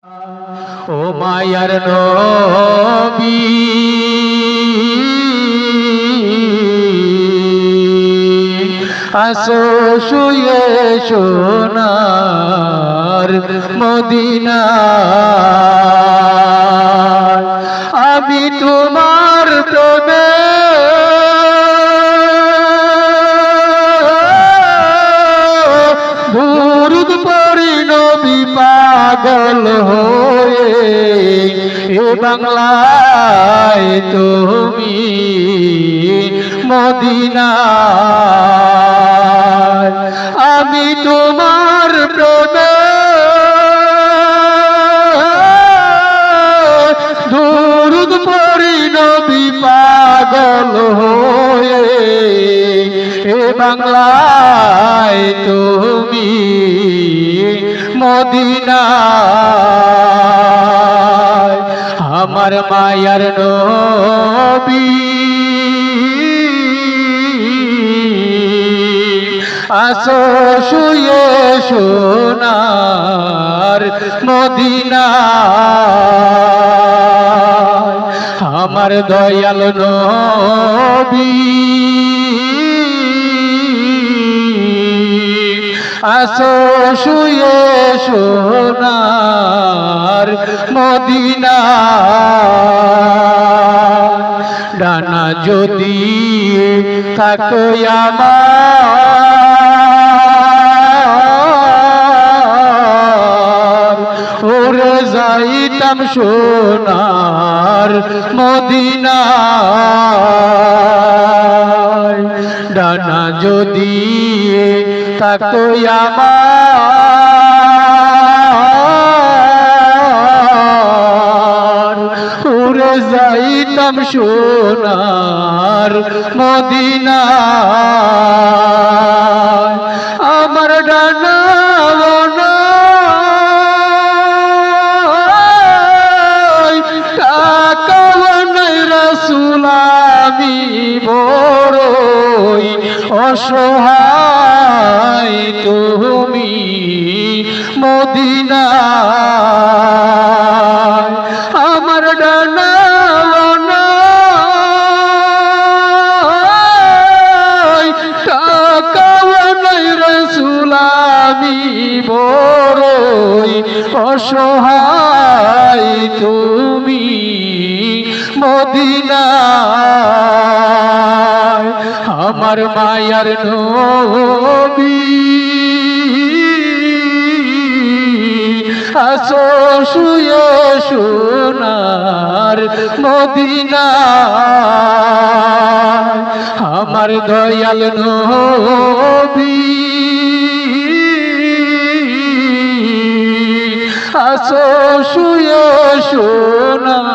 ও মায়ার নবী আসো শুয়ে সোনার মদিনায় আমি তোমার প্রেমে দুরূদ পড়ি নবী পাগল হয়ে এ বাংলায় তুমি মদিনায় আমি তোমার প্রেমে দুরূদ পড়ি নবী পাগল হয়ে এ বাংলায় তুমি মদিনায় আমার মায়ার নবী আসো শুয়ে সোনার মদিনায় আমার দয়াল নবী আসো শুয়ে সোনার মদিনায় ডানা যদি থাকতো আমার উড়ে যাইতাম সোনার মদিনায় ডানা যদি থাকতো আমার উড়ে যাইতাম সোনার মদিনায় আমার ডানা আমি বড়ই অসহায় তুমি মদিনায় আমার ডানা টাকাও নাই রাসূল আমি বড়ই অসহায় তুমি মদিনায় আমার মায়ার নবী আসো শুয়ে সোনার মদিনায় আমার দয়াল নবী আসো শুয়ে সোনার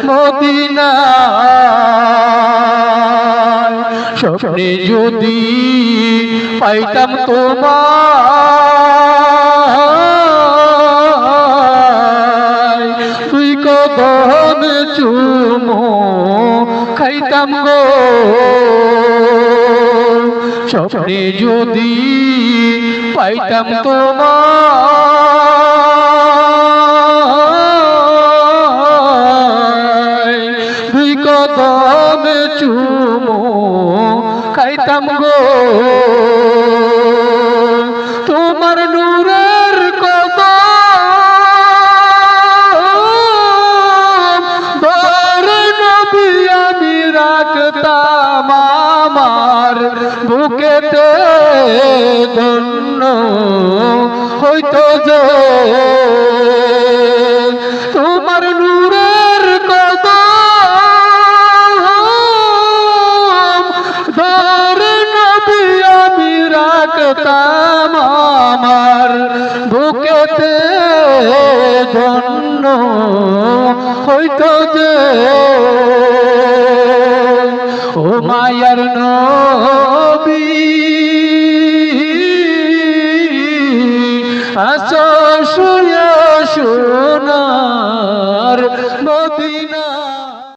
মদিনায় স্বপ্নে যদি পাইতাম তোমায় তুই কদম চুমো খাইতাম গো স্বপ্নে যদি পাইতাম তোমায় দুই কদমে চুমো খাইতাম গো তোমার নূরের কদম ধরে নবী আমি রাখতাম আমার বুকেতে ধন্য হইতো যে তোমার নূরের কদম ধরে নবী আমি রাখতাম আমার বুকেতে ধন্য হইতো যে ও মায়ার নবী আসো শুয়ে